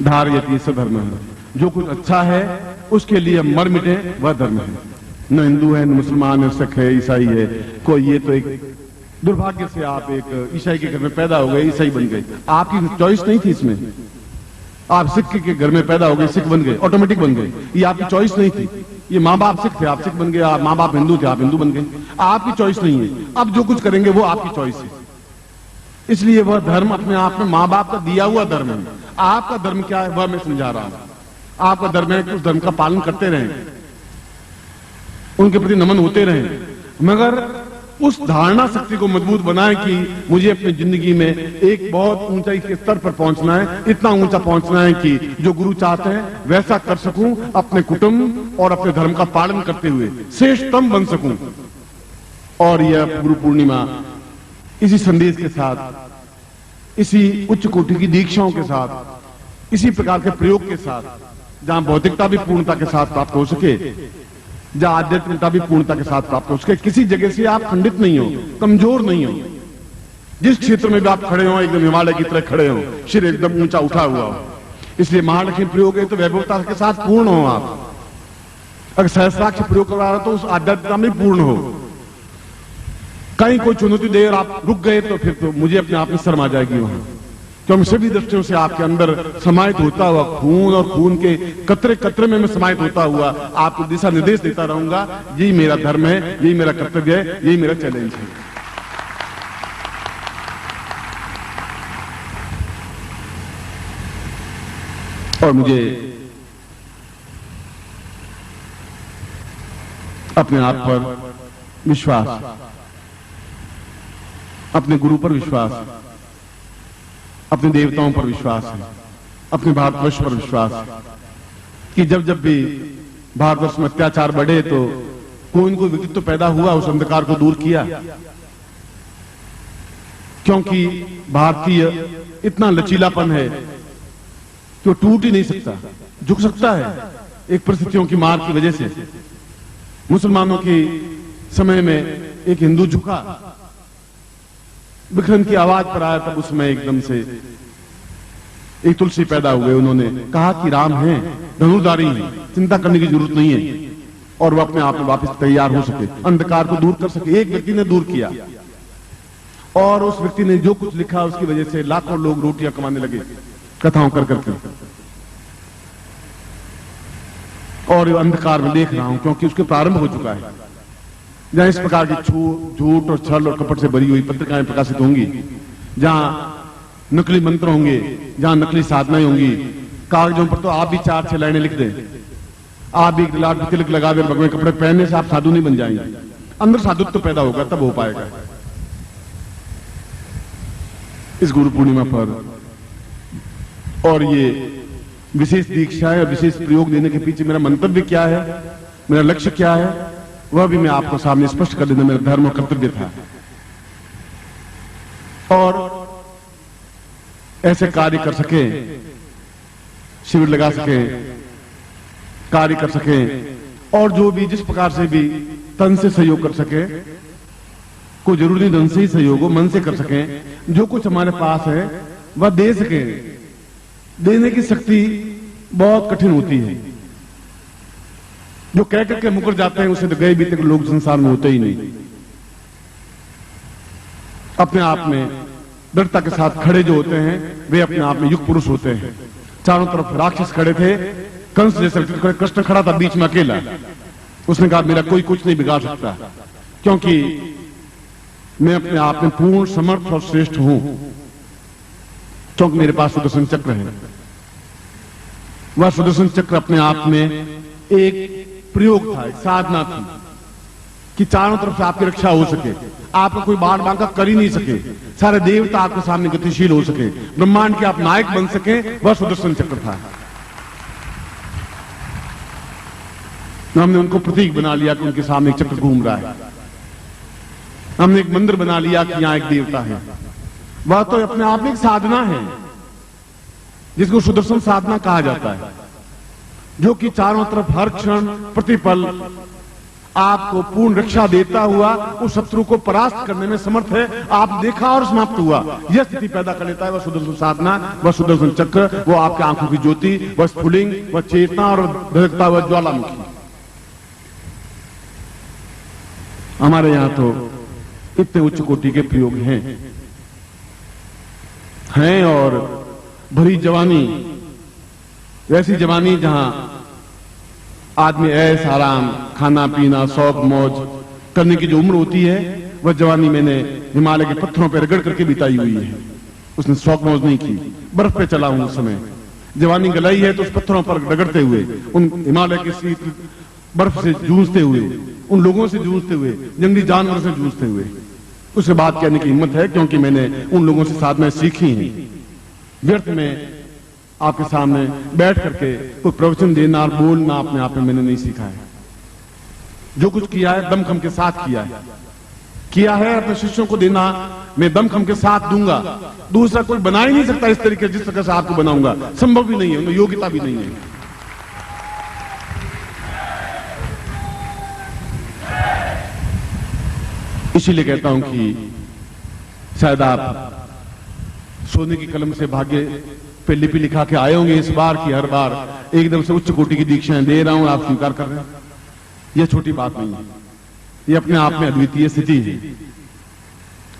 धारयति स धर्म है। जो कुछ अच्छा है उसके लिए मर मिटे वह धर्म है। न हिंदू है, न मुसलमान है, सिख है, ईसाई है कोई। ये तो एक दुर्भाग्य से आप एक ईसाई के घर में पैदा हो गए, ईसाई बन गए। आपकी चॉइस नहीं थी इसमें। आप सिख के घर में पैदा हो गए, सिख बन गए, ऑटोमेटिक बन गए। ये आपकी चॉइस नहीं थी। ये माँ बाप सिख थे, आप सिख बन गए। माँ बाप हिंदू थे, आप हिंदू बन गए। आपकी चॉइस नहीं है। अब जो कुछ करेंगे वो आपकी चॉइस है। इसलिए वह धर्म अपने आप में माँ बाप का दिया हुआ धर्म है। आपका धर्म क्या है वह मैं समझा रहा हूं। आपका धर्म है कि उस धर्म का पालन करते रहें, उनके प्रति नमन होते रहें, मगर उस धारणा शक्ति को मजबूत बनाएं कि मुझे अपनी जिंदगी में एक बहुत ऊंचाई के स्तर पर पहुंचना है, इतना ऊंचा पहुंचना है कि जो गुरु चाहते हैं वैसा कर सकूं, अपने कुटुंब और अपने धर्म का पालन करते हुए श्रेष्ठतम बन सकूं। और यह गुरु पूर्णिमा इसी संदेश के साथ, इसी उच्च कोटि की दीक्षाओं के साथ, इसी प्रकार के प्रयोग के साथ, जहां भौतिकता भी पूर्णता के साथ प्राप्त हो सके, जहां आध्यात्मिकता भी पूर्णता के साथ प्राप्त हो सके, किसी जगह से आप खंडित नहीं हो, कमजोर नहीं हो। जिस क्षेत्र में भी आप खड़े हो एकदम हिमालय की तरह खड़े हो, सिर एकदम ऊंचा उठा हुआ हो। इसलिए महालक्ष्मी प्रयोग है तो वैभवता के साथ पूर्ण हो आप। अगर सहस्राक्ष प्रयोग करा रहे हो तो उस आध्यात्मिकता में पूर्ण हो। कहीं कोई चुनौती दे और आप रुक गए तो फिर तो मुझे अपने आप में शर्म आ जाएगी वहां। क्योंकि सभी दृष्टियों से आपके अंदर समाहित होता हुआ खून और खून के कतरे कतरे में मैं समाहित होता हुआ आपको दिशा निर्देश देता रहूंगा। यही मेरा धर्म है, यही मेरा कर्तव्य है, यही मेरा चैलेंज है। और मुझे अपने आप पर विश्वास, अपने गुरु पर विश्वास, अपने देवताओं पर विश्वास है, अपने भारतवर्ष पर विश्वास है कि जब जब भी भारतवर्ष में अत्याचार बढ़े तो कोई न कोई व्यक्तित्व पैदा हुआ, उस अंधकार को दूर किया। क्योंकि भारतीय इतना लचीलापन है कि वो टूट ही नहीं सकता, झुक सकता है एक परिस्थितियों की मार की वजह से। मुसलमानों के समय में एक हिंदू झुका, विक्रम की आवाज पर आया, तब उसमें एकदम से एक तुलसी पैदा हुए। उन्होंने कहा कि राम हैं, धनुर्धारी हैं, चिंता करने की जरूरत नहीं है। और वो अपने आप में वापस तैयार हो सके, अंधकार को दूर कर सके। एक व्यक्ति ने दूर किया और उस व्यक्ति ने जो कुछ लिखा उसकी वजह से लाखों लोग रोटियां कमाने लगे कथाओं कर करके। और अंधकार में देख रहा हूं क्योंकि उसके प्रारंभ हो चुका है। जहां इस प्रकार की झूठ और छल और कपट से भरी हुई पत्रिकाएं प्रकाशित होंगी, जहां नकली मंत्र होंगे, जहां नकली साधनाएं होंगी, कागजों पर तो आप भी 4-6 लाइनें लिख दें, आप भी लाल तिलक लगा दें, भगवे कपड़े पहनने से आप साधु नहीं बन जाएंगे। अंदर साधुत्व तो पैदा होगा, तब हो पाएगा। इस गुरु पूर्णिमा पर और ये विशेष दीक्षा है, विशेष प्रयोग देने के पीछे मेरा मंतव्य क्या है, मेरा लक्ष्य क्या है, वह भी मैं आपको सामने स्पष्ट कर देना मेरा धर्म और कर्तव्य था। और ऐसे कार्य कर सके, शिविर लगा सके, कार्य कर सके, और जो भी जिस प्रकार से भी तन से सहयोग कर सके, कोई जरूरी नहीं धन से ही सहयोग हो, मन से कर सके, जो कुछ हमारे पास है वह दे सके। देने की शक्ति बहुत कठिन होती है। जो कह करके मुकर जाते हैं उसे तो गए बीते लोग संसार में होते ही नहीं। अपने आप में दृढ़ता के साथ खड़े जो होते हैं वे अपने आप में युग पुरुष होते हैं। चारों तरफ राक्षस खड़े थे, कंस जैसे कृष्ण खड़ा था बीच में अकेला। उसने कहा मेरा कोई कुछ नहीं बिगाड़ सकता, क्योंकि मैं अपने आप में पूर्ण समर्थ और श्रेष्ठ हूं, क्योंकि मेरे पास सुदर्शन चक्र है। वह सुदर्शन चक्र अपने आप में एक प्रयोग था, एक साधना थी कि चारों तरफ से आपकी रक्षा हो सके, आपको कोई बाढ़ बांका कर ही नहीं सके, सारे देवता आपके सामने गतिशील हो सके, ब्रह्मांड के आप नायक बन सके, वह सुदर्शन चक्र था। हमने उनको प्रतीक बना लिया कि उनके सामने एक चक्र घूम रहा है। हमने एक मंदिर बना लिया कि यहां एक देवता है। वह तो अपने आप में एक साधना है जिसको सुदर्शन साधना कहा जाता है, जो कि चारों तरफ हर क्षण प्रतिपल आपको पूर्ण रक्षा देता हुआ उस शत्रु को परास्त करने में समर्थ है। आप देखा और समाप्त हुआ, यह स्थिति पैदा कर लेता है। वह सुदर्शन साधना, वह सुदर्शन चक्र, वो आपके आंखों की ज्योति, वह स्फुलिंग, वह चेतना और धड़कता हुआ ज्वालामुखी। हमारे यहां तो इतने उच्च कोटि के प्रयोग हैं और भरी जवानी, वैसी जवानी जहां आदमी ऐश आराम, खाना पीना, शौक मौज करने की जो उम्र होती है, वह जवानी मैंने हिमालय के पत्थरों पर रगड़ करके बिताई हुई है। उसने शौक मौज नहीं की। बर्फ पे चला हूं उस समय, जवानी गलाई है तो उस पत्थरों पर रगड़ते हुए, उन हिमालय के शीत बर्फ से जूझते हुए, उन लोगों से जूझते हुए, जंगली जानवरों से जूझते हुए, उसके बाद कहने की हिम्मत है, क्योंकि मैंने उन लोगों से साधनाएं सीखी हैं। व्यर्थ में आपके सामने बैठ करके कोई प्रवचन देना और बोलना अपने आप में मैंने नहीं सीखा है। जो कुछ किया है दमखम के साथ किया है अपने शिष्यों को देना, मैं दमखम के साथ दूंगा। दूसरा कोई बना ही नहीं सकता इस तरीके जिस तरह से आपको बनाऊंगा, संभव भी नहीं है, उनमें योग्यता भी नहीं है। इसीलिए कहता हूं कि शायद आप सोने की कलम से भाग्य पे लिपि लिखा के आए होंगे इस बार की हर बार एकदम से उच्च कोटि की दीक्षाएं दे रहा हूं, आप स्वीकार कर रहे हैं। यह छोटी बात नहीं है, यह अपने आप में अद्वितीय स्थिति है।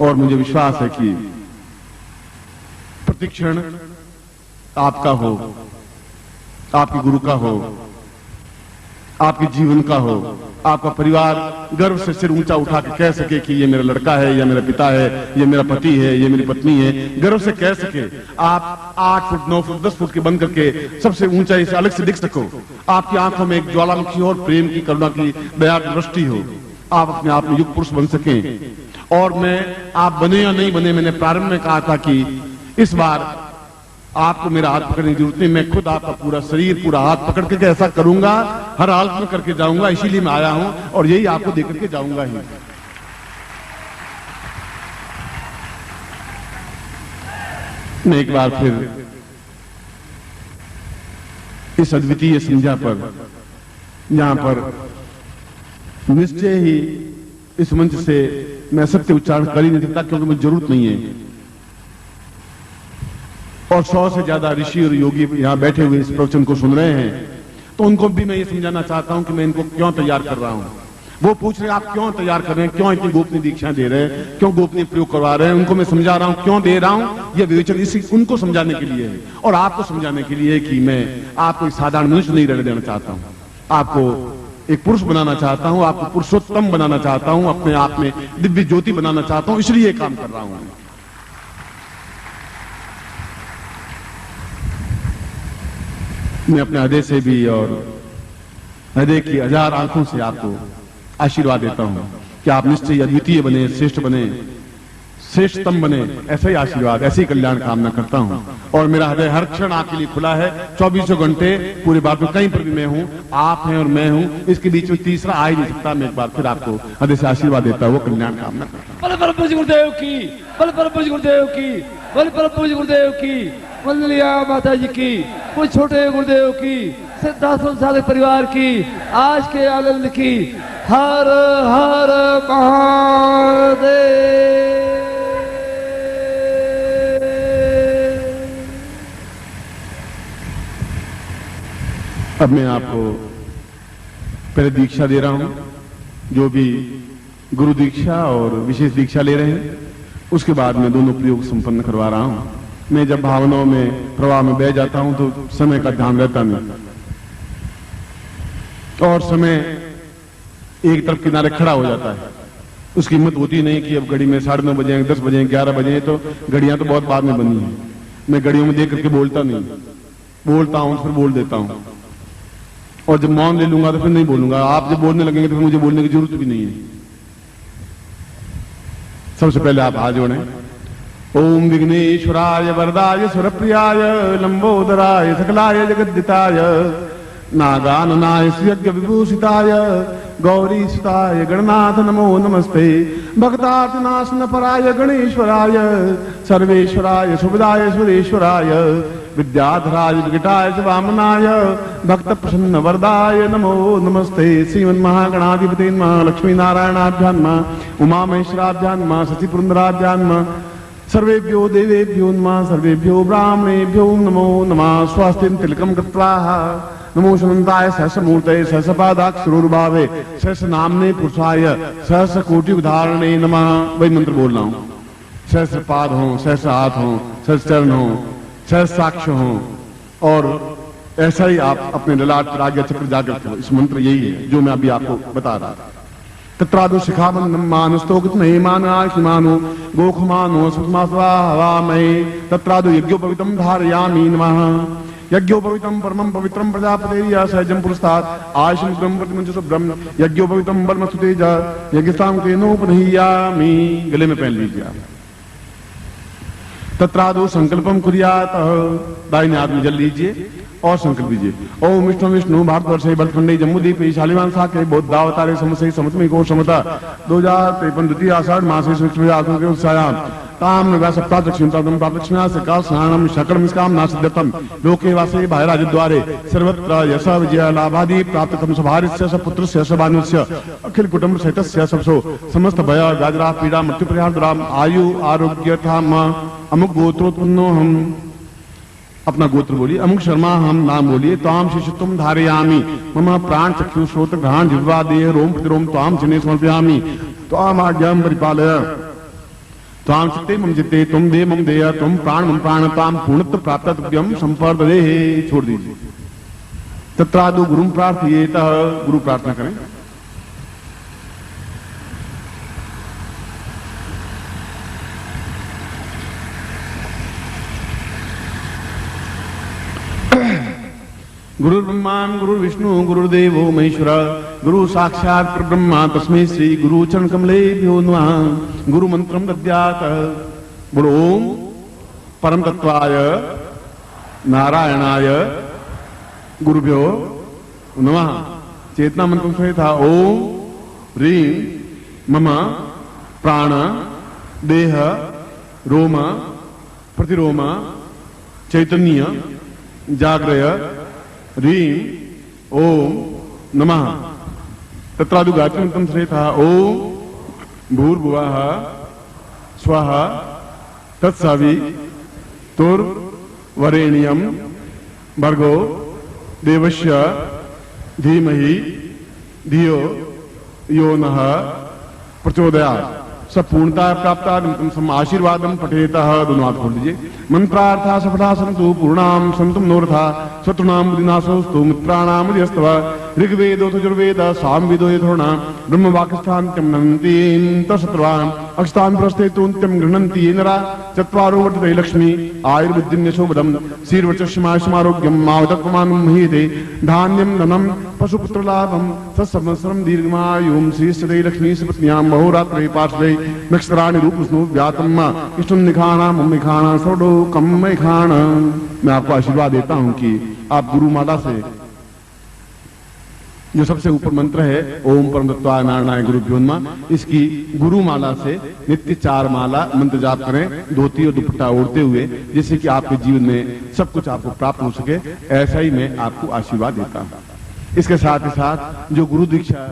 और मुझे विश्वास है कि प्रतिक्षण आपका हो, आपके गुरु का हो, आपके जीवन का हो, आपका परिवार गर्व से सिर ऊंचा उठा के कह सके कि ये मेरा लड़का है, ये मेरा पिता है, ये मेरा पति है, ये मेरी पत्नी है, गर्व से कह सके। आप 8 फुट 9 फुट 10 फुट के बन करके सबसे ऊंचाई से अलग से दिख सको, आपकी आंखों में एक ज्वालामुखी और प्रेम की, करुणा की, दया की दृष्टि हो, आप अपने आप में युग पुरुष बन सकें। और मैं आप बने या नहीं बने, मैंने प्रारंभ में कहा था कि इस बार आपको मेरा हाथ पकड़ने की जरूरत नहीं, मैं खुद आपका पूरा शरीर, पूरा हाथ पकड़ के ऐसा करूंगा, हर हालत में करके जाऊंगा। इसीलिए मैं आया हूं और यही आपको देकर के जाऊंगा ही। मैं एक बार फिर इस अद्वितीय संध्या पर, जहां पर निश्चय ही इस मंच से मैं सत्य उच्चारण कर ही नहीं सकता, क्योंकि मुझे जरूरत नहीं है। और 100 से ज्यादा ऋषि और योगी यहां बैठे हुए इस प्रवचन को सुन रहे हैं, तो उनको भी मैं ये समझाना चाहता हूं कि मैं इनको क्यों तैयार कर रहा हूं। वो पूछ रहे हैं आप क्यों तैयार कर रहे हैं, क्यों इतनी गोपनीय दीक्षा दे रहे हैं, क्यों गोपनीय प्रयोग करवा रहे हैं। उनको मैं समझा रहा हूं क्यों दे रहा हूं। यह विवेचन इसी उनको समझाने के लिए है और आपको समझाने के लिए कि मैं आपको एक साधारण मनुष्य नहीं रहने देना चाहता हूं, आपको एक पुरुष बनाना चाहता हूं, आपको पुरुषोत्तम बनाना चाहता हूं, अपने आप में दिव्य ज्योति बनाना चाहता हूं, इसलिए काम कर रहा हूं। मैं अपने हृदय से भी और हृदय की 1000 आंखों से आपको आशीर्वाद देता हूं कि आप निश्चय अद्वितीय बने, श्रेष्ठ बने, श्रेष्ठतम बने। ऐसा ही आशीर्वाद, ऐसी कल्याण कामना करता हूं। और मेरा हृदय हर क्षण आपके लिए खुला है, 24 घंटे पूरे भारत में कहीं पर भी मैं हूं, आप हैं और मैं हूं, इसके बीच में तीसरा आ ही नहीं सकता। मैं एक बार फिर आपको हृदय से आशीर्वाद देता हूं, वो कल्याण कामना करता हूं। बल परम गुरुदेव की, बल परम गुरुदेव की, बल परम गुरुदेव की, वंदनिया माता जी की, वो छोटे गुरुदेव की, सिद्धाश्रम साधक परिवार की, आज के आनंद की। हर हर महादेव। अब मैं आपको पहले दीक्षा दे रहा हूं, जो भी गुरु दीक्षा और विशेष दीक्षा ले रहे हैं, उसके बाद मैं दोनों प्रयोग संपन्न करवा रहा हूं। मैं जब भावनाओं में प्रवाह में बह जाता हूं तो समय का ध्यान रहता नहीं, और समय एक तरफ किनारे खड़ा हो जाता है। उसकी हिम्मत होती नहीं कि अब घड़ी में 9:30 बजे, 10 बजे, 11 बजे, तो घड़ियां तो बहुत बाद में बनी है। मैं घड़ियों में देख करके बोलता नहीं, बोलता हूं तो फिर बोल देता हूं, और जब मौन ले लूंगा तो फिर नहीं बोलूंगा। आप जब बोलने लगेंगे तो फिर मुझे बोलने की जरूरत भी नहीं है। सबसे पहले आप हाथ जोड़ें। ओम विघ्नेश्वराय वरदाय सुरप्रियाय लंबोदराय सकलाय जगद्दिताय नागाननाय यज्ञ विभूषिताय गौरी सुताय गणनाथ नमो नमस्ते। भक्तार्तिनाशन पराय गणेश्वराय सर्वेश्वराय सुविदाय सुरेश्वराय विद्याधराय विकटाय च वामनाय भक्त प्रसन्न वरदाय नमो नमस्ते श्रीमन्महागणाधिपते नमः लक्ष्मी नारायणाभ्यां नमः उमा महेश्वराभ्यां नमः शशिपुरंदराभ्यां नमः सर्वेभ्यो देवेभ्यो नमः सर्वेभ्यो ब्राह्मणेभ्यो नमो नमः स्वस्तिं तिलकं कृत्वा नमो शमन्ताय सहस्रमूर्तये सहस्रपादाक्षरोर्भावे सहस्र नामने पुरुषाय सहस्र कोटि उदाहरणे नमः। वही मंत्र बोल रहा हूं। सहस्र पाद हो, सहस्र हाथ हो, सहस्र चरण हो, सहस्र साक्ष हो, और ऐसा ही आप अपने ललाट पर आज्ञा चक्र जागृत हो। इस मंत्र यही है जो मैं अभी आपको बता रहा था। तत्रादो शिखाबंधम मानस्तोगित मानो गोखमानो सुखमास्वाहामये तत्रादो यज्ञोपवितम धारयामि नमः। यज्ञोपवितम परमं पवित्रम प्रजापतेर्य सहजं पुरस्तात् आयुषं ब्रह्म प्रतिमंच ब्रह्म यज्ञोपवितम बलमस्तु तेज यज्ञस्तां तेनोपदहीयामि। गले में पहन लीजिए आप। तत्रादो संकल्पम कुर्यात, दाहिने हाथ में जल लीजिए और संकल्प लीजिए। ओम विष्णु विष्णु भारतवर्षे भरतखंडे जम्बूद्वीप शालिवान साके बौद्धावतारे समसे समत्मी को समता 2053 द्वितीय आषाढ़ मासे शुक्ल के उत्सायाम ताम नव्या सप्ताह दक्षिणताम प्राप्तक्षणा से काल स्नानम शकरम इसकाम नासिद्यतम लोके वासे बाहराज द्वारे सर्वत्र यश विजय लाभादि प्राप्तकम सभारिस्य सपुत्रस्य सबानुस्य अखिल कुटुंब सहितस्य सबसो समस्त भय गाजरा पीड़ा मृत्यु परिहार आयु आरोग्य धाम अमुक गोत्रोत्पन्नो हम। अपना गोत्र बोलिए। अमुक शर्मा हम नाम बोलिए। ताम शिशुत्वम धारयामि मम प्राण चक्षु श्रोत्र घ्राण जिह्वा देह रोम प्रतिरोम ताम जिने समर्पयामि ताम आज्ञां परिपालय ताम चित्ते मम चित्ते तुम दे मम देय तुम प्राण मम प्राण ताम पूर्णत्व प्राप्त तुभ्यम संपर्दे। छोड़ दीजिए। तत्रादो गुरुं प्रार्थयेत, गुरु प्रार्थना करें। गुरुर्ब्रह्मा गुरुर्विष्णु गुरुर्देवो महेश्वर गुरु साक्षात् परब्रह्म तस्मै श्री गुरु चरण कमलेभ्यो नमः। गुरु मंत्रम दद्यात्। बोलो ओम परम तत्वाय नारायणाय गुरुभ्यो नमः। चेतना मंत्र से था ओम ह्रीं मम प्राण देह रोम प्रतिरोम चैतन्य जाग्रय ह्रीं ओम नमः। तत्रादु गायत्री मंत्रम से था ओम भूर्भुवः स्वः तत्सवि तुर्वरेण्यं भर्गो देवस्य धीमहि धियो यो नः प्रचोदयात्। सब पूर्णता प्राप्त सम आशीर्वादम पठेतः। दोनों हाथ खोल दीजिए। मंत्रार्था सफला संतु पूर्णाम संतुम नोरथा शत्रुनाम विनाशोस्तु मित्राणाम यस्तव ऋग्वेदो यजुर्वेद सामवेदो यथोर्णा ब्रह्म वाक्स्थान्त्यं नन्तीं तशत्रुवान् अक्षतान् प्रस्थेतुन्त्यं गृह्णन्ति ये नरा चत्वारो वर्तते लक्ष्मी आयुर्बुद्धिं यशोबदं शीर्वचस्मायुष्मारोग्यं मावतत्वमानं महीयते धान्यं धनं पशुपुत्रलाभं सत्संवत्सरं दीर्घमायुं श्रीश्चते लक्ष्मी सुपत्न्यां बहुरात्रे पार्श्वे नक्षत्राणि रूपस्नु व्यातम् इष्टं निखाना मम्मिखाना सर्वलोकं मैखाना। मैं आपको आशीर्वाद देता हूं कि आप गुरुमाला से जो सबसे ऊपर मंत्र है ओम परम तत्वाय नारायणाय गुरुभ्यो नमः, इसकी गुरुमाला से नित्य 4 माला मंत्र जाप करें धोती और दुपट्टा ओढ़ते हुए, जिससे कि आपके जीवन में सब कुछ आपको प्राप्त हो सके। ऐसा ही मैं आपको आशीर्वाद देता हूं। इसके साथ ही साथ जो गुरु दीक्षा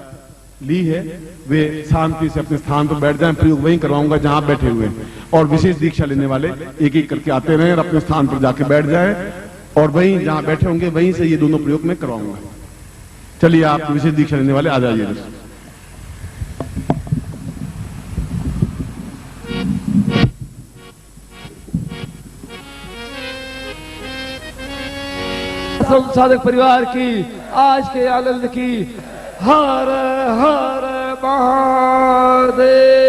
ली है वे शांति से अपने स्थान पर बैठ जाएं। प्रयोग वहीं करवाऊंगा जहां आप बैठे हुए हैं, और विशेष दीक्षा लेने वाले एक एक करके आते रहें और अपने स्थान पर जाके बैठ जाएं, और वहीं जहां बैठे होंगे वहीं से ये दोनों प्रयोग मैं करवाऊंगा। चलिए आप विशेष दीक्षा लेने वाले आ जाइए। साधक परिवार की आज के आनंद की हर हर महादेव।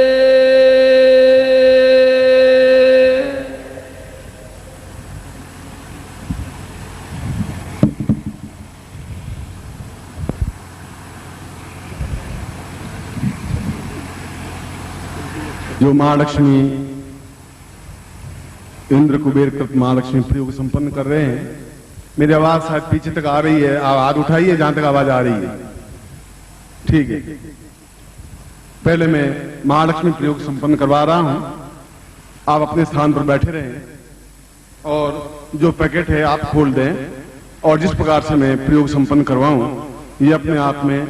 जो महालक्ष्मी इंद्र कुबेर कृत महालक्ष्मी प्रयोग संपन्न कर रहे हैं, मेरी आवाज शायद पीछे तक आ रही है। हाथ उठाइए जहां तक आवाज आ रही है। ठीक है, पहले मैं महालक्ष्मी प्रयोग संपन्न करवा रहा हूं। आप अपने स्थान पर बैठे रहें और जो पैकेट है आप खोल दें और जिस प्रकार से मैं प्रयोग संपन्न करवाऊं, ये अपने आप में,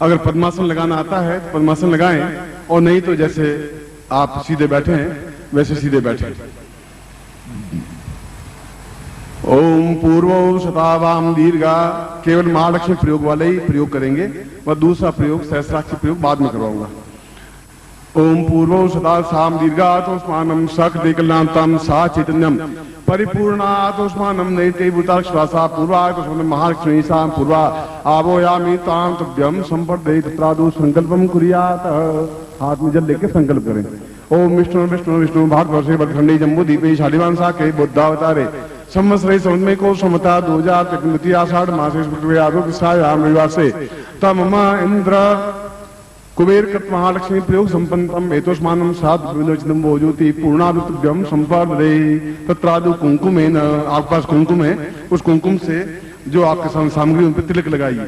अगर पद्मासन लगाना आता है तो पद्मासन लगाएं, और नहीं तो जैसे आप सीधे बैठे हैं वैसे सीधे बैठे। ओम पूर्वो शतावाम दीर्घा, केवल महालक्ष्मी प्रयोग वाले ही प्रयोग करेंगे, वह दूसरा प्रयोग सहस्राक्षी प्रयोग बाद में करवाऊंगा। ओम पूर्वो शता साम दीर्घातोस्मानम सकृते कल्याणतम सा चैतन्यम परिपूर्णातोस्मानम नैते भूताश्वासा पूर्वातोस्मानम महालक्ष्मी सा पूर्वा आवोयामि तां तुभ्यम संपर्दे तत्रादु संकल्पम कुर्यात। हाथ में जल लेके संकल्प करें। ओम विष्णु विष्णु विष्णु भारतवर्षे बदखंडी जम्बू द्वीपे शालिवान साके बुद्धावतारे संवत्सरे संवत्सरे को समता 2000 आषाढ़ मासे आरोग्याम रविवासे तम इंद्र कुबेर कृत महालक्ष्मी प्रयोग संपन्नम एतोस्मानम सात विलोचनम भोजोति पूर्णारुतभ्यम संपर्दे तत्रादु कुंकुमेन। आपके पास कुंकुम है, उस कुंकुम से जो आपके सामग्री उन पर तिलक लगाइए।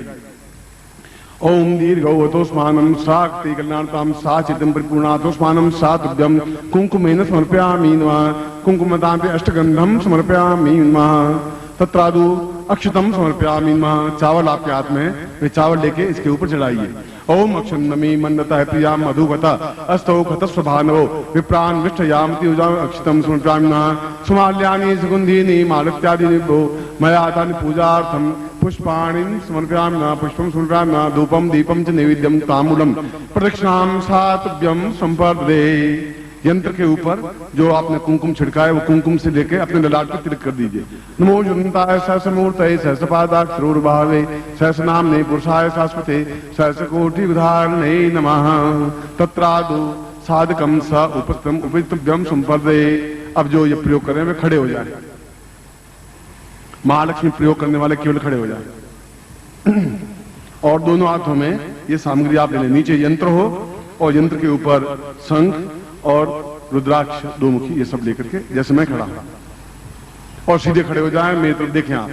ओम दीर्घोतोस्मानम साक्ति कल्याणताम सा चितम परिपूर्णातोस्मानम सातभ्यम कुंकुमेन समर्पयामि नमः। कुंकुमतांते अष्टगंधम समर्पयामि नमः। तत्रादु अक्षतम समर्पयामि नमः। चावल आपके हाथ में, वे चावल लेके इसके ऊपर चढ़ाइए। ओम अक्षन्नमी मन्नता प्रियाम मधुगता अस्तौ खतस्वभानवो विप्रान विष्ठयामति उजाम अक्षतम समर्पयामि नमः। सुमाल्यानि सुगंधीनि मालत्यादीनि भो मया तानि पूजार्थम पुष्पाणि समर्पयामि नमः। पुष्पम समर्पयामि नमः। धूपम दीपम च नैवेद्यम ताम्बूलम प्रदक्षिणाम सातभ्यम संपर्दे। यंत्र के ऊपर जो आपने कुंकुम छिड़का है वो कुंकुम से लेके अपने ललाट पर तिलक कर दीजिए। नमो जुनताय सहस्रमूर्तये सहस्रपादाक्षरोर्भावे सहस्रनाम्ने पुरुषाय शाश्वते सहस्रकोटि उदाहरणे नमः। तत्रादु साधकम स उपस्तम उपस्तभ्यम संपर्दे। अब जो ये प्रयोग कर रहे हैं वे खड़े हो जाए। महालक्ष्मी प्रयोग करने वाले केवल खड़े हो जाए और दोनों हाथों में ये सामग्री आप ले लें। नीचे यंत्र हो और यंत्र के ऊपर शंख और रुद्राक्ष दो मुखी ये सब लेकर के, जैसे मैं खड़ा हूं, और सीधे खड़े हो जाएं, मेरी तरफ देखें आप।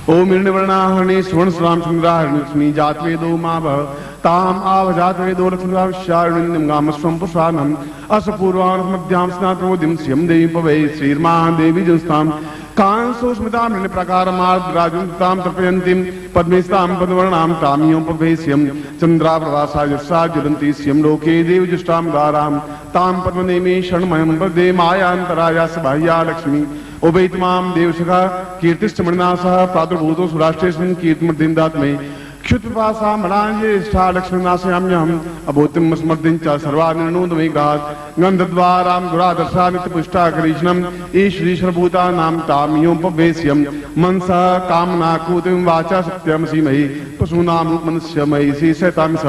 ओम निर्णवर्णाहरणी सुवर्ण श्राम चंद्राहरणी जात वेदो माभ ताम आव जात वेदो लक्ष्मीराविशारणिम गामस्वम पुषानम असपूर्वान मध्याम स्नातोदिम श्यम देवी पवे श्रीर्मा देवी जंस्ताम कांसो स्मिताम निन प्रकार मार्ग राजुताम तपयंतिम पद्मेस्ताम पद्मवर्णाम तामियों पवेश्यम चंद्रा प्रवासा यस्सा ज्वलंती श्यम लोके देव जुष्टाम दाराम ताम पद्मनेमी शरणमयम पदे मायांतराया सबाह्या लक्ष्मी उभयतमाम देवसखा कीर्तिश्च मणिनासः प्रादुर्भूतो सुराष्ट्रेस्मिन् कीर्तिमर्दिन्दात्मे क्षुत्पासा मलांजेष्ठा लक्ष्मीनाशयाम्यहम् अभूतिम स्मर्दिं च सर्वानिर्णोदमेघात् गन्धद्वारां दुरादर्शा नित्यपुष्टा करीष्णम् ईश्वरीश्वरभूतानां तामियोपवेश्यम् मनसा कामनाकूतिं वाचा सत्यमसीमहि पशूनां मनुष्यमयि श्रीशैतां स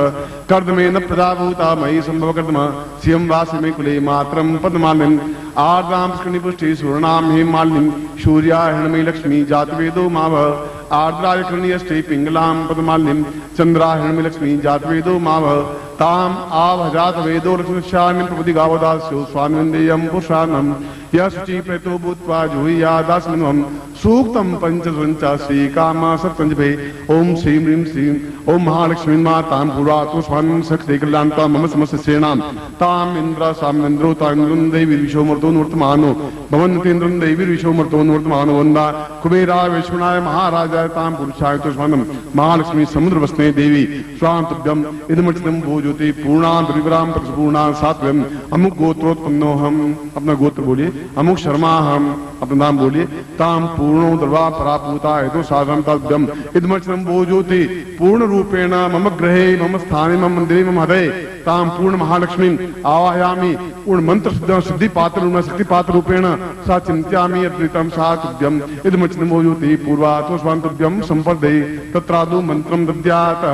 कर्दमेन प्रदाभूता मयि सम्भवकर्दम श्रियं वासिमे कुले मात्रं पद्मालिं आर्द्रां स्कर्णिपुष्टि सुवर्णां हेमालिनीं सूर्या हिरण्मयी लक्ष्मी जातवेदो मावः आर्द्राय कर्णीयष्टि पिंगलां पद्मालिनीं चंद्रा हिरण्मयी लक्ष्मी जातवेदो मावः ताम आवजात वेदो लक्ष्मीशानिं प्रभुति गावदास्यो स्वामिन्देयं पुरुषानम् यः शुचि प्रेतो भूत्वा जुह्यादास्मिन्वं सूक्तं पंचसुरञ्च श्रीकाम सप्तञ्जभे ओम श्रीं ह्रीं श्रीं ओम महालक्ष्मी मातां पुरातो स्वामिं सकृते कल्याणतां मम समस्त श्रेणां ताम् इन्द्र सामिन्द्रो तामिन्द्रं देवी विश्वमर्तो नूर्तमानो भवन्तीन्द्रं देवी विश्वमर्तो नूर्तमानो वन्दा कुबेराय विष्णुनाय महाराजाय तां पुरुषाय तो स्वानम महालक्ष्मी समुद्रवस्ने देवी स्वां तुभ्यं इदमर्चितं भोजोति पूर्णां परिवरां परिपूर्णां सात्वयम् अमुक गोत्रोत्पन्नो हम। अपना गोत्र बोलिए। अमुक शर्मा हम। अपना नाम बोलिए। ताम पूर्णो द्रवा परापूता हेतु साधन तद्भ्यम इदमर्चितं भोजोति पूर्ण रूपेण मम गृहे मम स्थाने मम मंदिरे मम हृदये ताम पूर्ण महालक्ष्मी आवाहयामि पूर्ण मंत्र सिद्धि पात्र रूपेण शक्ति पात्र रूपेण सा चिंत्यामि अद्वितं सा तुभ्यम इदमर्चितं भोजोति पूर्वातो स्वान्तुभ्यम संपर्दे तत्रादु मंत्रम दद्यात्।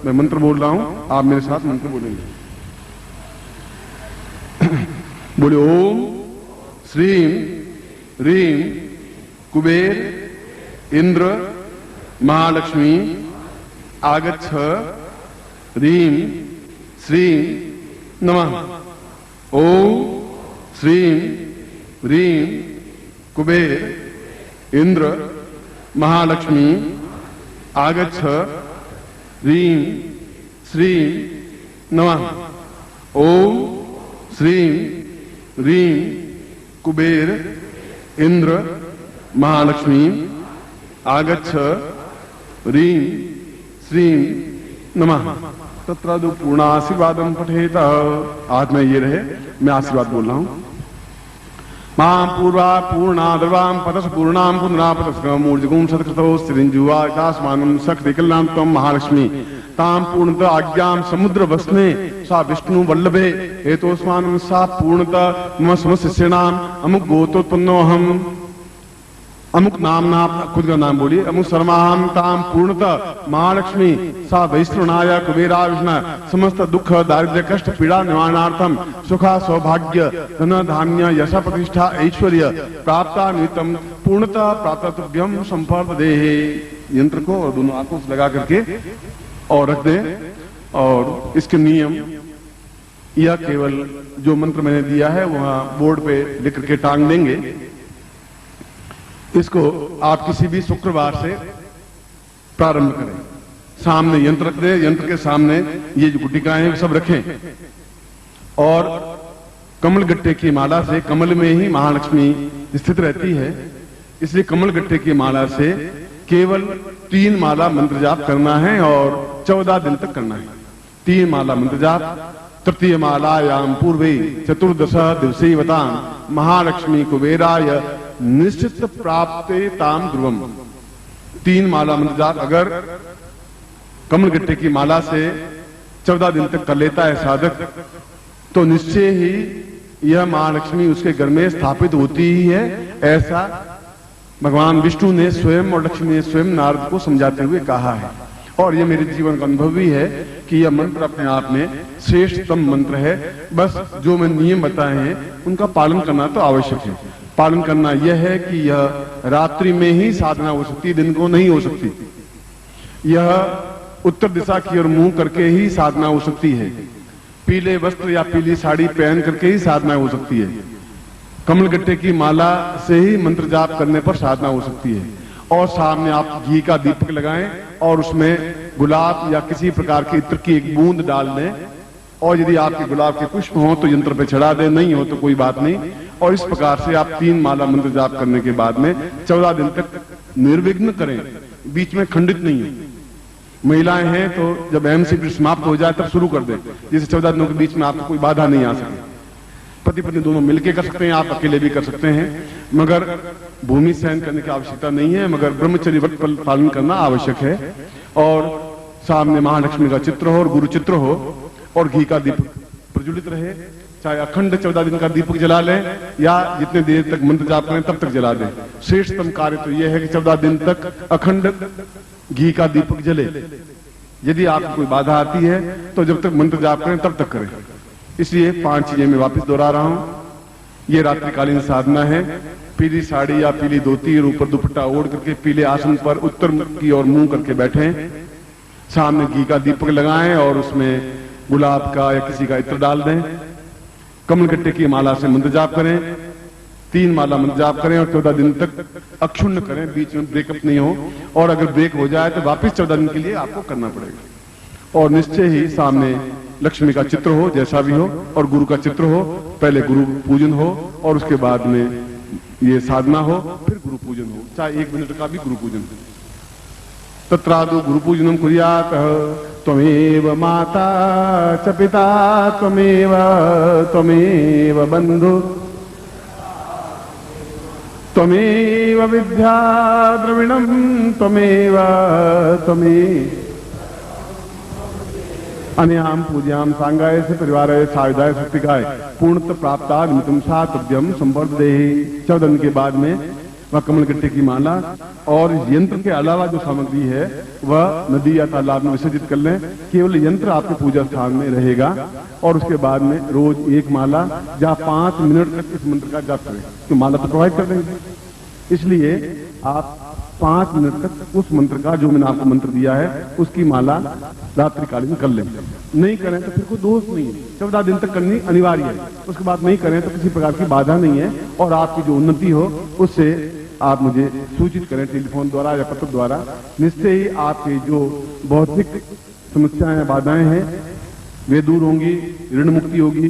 मैं मंत्र बोल रहा हूं, आप मेरे साथ मंत्र बोलेंगे। बोले ओम श्रीं ह्रीं कुबेर इंद्र महालक्ष्मी आगच्छ ह्रीं श्रीं नमः। ओम श्रीं ह्रीं कुबेर इंद्र महालक्ष्मी आगच्छ ह्रीं श्रीं नमः। ओम श्रीं रीं कुबेर इंद्र महालक्ष्मी आगच्छ रीं श्रीं नमः। तत्रादु पूर्णाशीर्वादम पठेत। आज में ये रहे, मैं आशीर्वाद बोल रहा हूं। मां पूर्वा पूर्णाद्रवां पतस पूर्णां पुनरापतस्कं मूर्जगुं सत्कृतो सिरिंजुवा दासमानं शक्ति कल्याण त्वं महालक्ष्मी तां पूर्णत आज्ञां समुद्र वसने सा विष्णु वल्लभे हेतोस्मानं सा पूर्णत मम समशिष्याणाम् अमुक गोत्रोत्पन्नोऽहम् अमुक नाम खुद का नाम बोलिए। अमुक सर्वहाम ताम पूर्णतः महालक्ष्मी सा वैष्णुनाय कुबेरा विष्णु समस्त दुख दारिद्र्य कष्ट पीड़ा निवारणार्थम सुखा सौभाग्य धन धान्य यश प्रतिष्ठा ऐश्वर्य प्राप्ता निमित्तम पूर्णतः प्राप्तव्यम संपर्दे। यंत्र को और दोनों आंखों से लगा करके और रख दें। और इसके नियम, यह केवल जो मंत्र मैंने दिया है वहां बोर्ड पे लिख करके टांग देंगे। इसको आप किसी भी शुक्रवार से प्रारंभ करें। सामने यंत्र रख दें, यंत्र के सामने ये जो गुटिकाएं हैं सब रखें। और कमल गट्टे की माला से, कमल में ही महालक्ष्मी स्थित रहती है, इसलिए कमल गट्टे की माला से केवल 3 माला मंत्र जाप करना है और 14 दिन तक करना है। 3 माला मंत्र जाप। तृतीय मालायाम पूर्वे चतुर्दश दिवसेवताम महालक्ष्मी कुबेराय निश्चित प्राप्ते ताम ध्रुवम। 3 माला मंत्र जाप अगर कमल गट्टे की माला से 14 दिन तक कर लेता है साधक, तो निश्चय ही यह महालक्ष्मी उसके घर में स्थापित होती ही है। ऐसा भगवान विष्णु ने स्वयं और लक्ष्मी ने स्वयं नारद को समझाते हुए कहा है। और यह मेरे जीवन का अनुभव भी है कि यह मंत्र अपने आप में श्रेष्ठतम मंत्र है। बस जो मैं नियम बताए हैं उनका पालन करना तो आवश्यक है। पालन करना यह है कि यह रात्रि में ही साधना हो सकती है, दिन को नहीं हो सकती। यह उत्तर दिशा की ओर मुंह करके ही साधना हो सकती है। पीले वस्त्र या पीली साड़ी पहन करके ही साधना हो सकती है। कमल गट्टे की माला से ही मंत्र जाप करने पर साधना हो सकती है। और सामने आप घी का दीपक लगाएं और उसमें गुलाब या किसी प्रकार के इत्र की एक बूंद डाल दें। और यदि आपके गुलाब के पुष्प हो तो यंत्र पे चढ़ा दें, नहीं हो तो कोई बात नहीं। और इस प्रकार से आप 3 माला मंत्र जाप करने के बाद में 14 दिन तक निर्विघ्न करें, बीच में खंडित नहीं है। महिलाएं हैं तो जब एमसीपी समाप्त हो जाए तब शुरू कर दें, जिससे 14 दिनों के बीच में आपको कोई बाधा नहीं आ सके। पति पत्नी दोनों मिलकर कर सकते हैं, आप अकेले भी कर सकते हैं, मगर भूमि सहन करने की आवश्यकता नहीं है, मगर ब्रह्मचर्य व्रत पालन करना आवश्यक है। और सामने महालक्ष्मी का चित्र हो और गुरु चित्र हो और घी का दीपक प्रज्वलित रहे। चाहे अखंड 14 दिन का दीपक जला लें या जितने देर तक मंत्र जाप करें तब तक जला दें। श्रेष्ठतम कार्य तो यह है कि 14 दिन तक अखंड घी का दीपक जले। यदि आपको कोई बाधा आती है तो जब तक मंत्र जाप करें तब तक करें। इसलिए 5 चीजें मैं वापस दोहरा रहा हूं। ये रात्रिकालीन साधना है। पीली साड़ी या पीली धोती और ऊपर दुपट्टा ओढ़ करके पीले आसन पर उत्तर की ओर मुंह करके बैठें। सामने घी का दीपक लगाएं और उसमें गुलाब का या किसी का इत्र डाल दें। कमल गट्टे की माला से मंत्र जाप करें। 3 माला मंत्र जाप करें और 14 दिन तक अक्षुण्ण करें, बीच में ब्रेकअप नहीं हो। और अगर ब्रेक हो जाए तो वापिस 14 दिन के लिए आपको करना पड़ेगा। और निश्चय ही सामने लक्ष्मी का चित्र हो, जैसा भी हो, और गुरु का चित्र हो। पहले गुरु पूजन हो और उसके बाद में ये साधना हो, फिर गुरु पूजन हो, चाहे 1 मिनट का भी गुरु पूजन हो। तत्रादु गुरु पूजनम कुर्यात् त्वमेव माता च पिता त्वमेव बंधु त्वमेव विद्या द्रविणम त्वमेव अन्याम पूज्याम सांगाय से परिवाराय सायुधाय शक्तिकाय पूर्णत प्राप्ता निमित्तम सातव्यम संवर्धे। 14 दिन के बाद में वह कमल गट्टे की माला और यंत्र के अलावा जो सामग्री है वह नदी या तालाब में विसर्जित कर लें। केवल यंत्र आपके पूजा स्थान में रहेगा। और उसके बाद में रोज 1 माला या 5 मिनट तक इस मंत्र का जाप करें। तो माला तो प्रोवाइड कर देंगे, इसलिए आप 5 मिनट तक उस मंत्र का, जो मैंने आपको मंत्र दिया है, उसकी माला रात्रिकालीन कर लें। नहीं करें तो फिर कोई दोष नहीं है, 14 दिन तक करनी अनिवार्य है। उसके बाद नहीं करें तो किसी प्रकार की बाधा नहीं है। और आपकी जो उन्नति हो उससे आप मुझे सूचित करें टेलीफोन द्वारा या पत्र द्वारा। निश्चय ही आपकी जो भौतिक समस्याएं बाधाएं हैं वे दूर होंगी, ऋण मुक्ति होगी,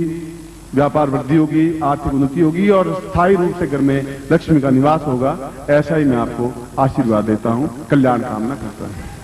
व्यापार वृद्धि होगी, आर्थिक उन्नति होगी और स्थायी रूप से घर में लक्ष्मी का निवास होगा। ऐसा ही मैं आपको आशीर्वाद देता हूं, कल्याण कामना करता हूं।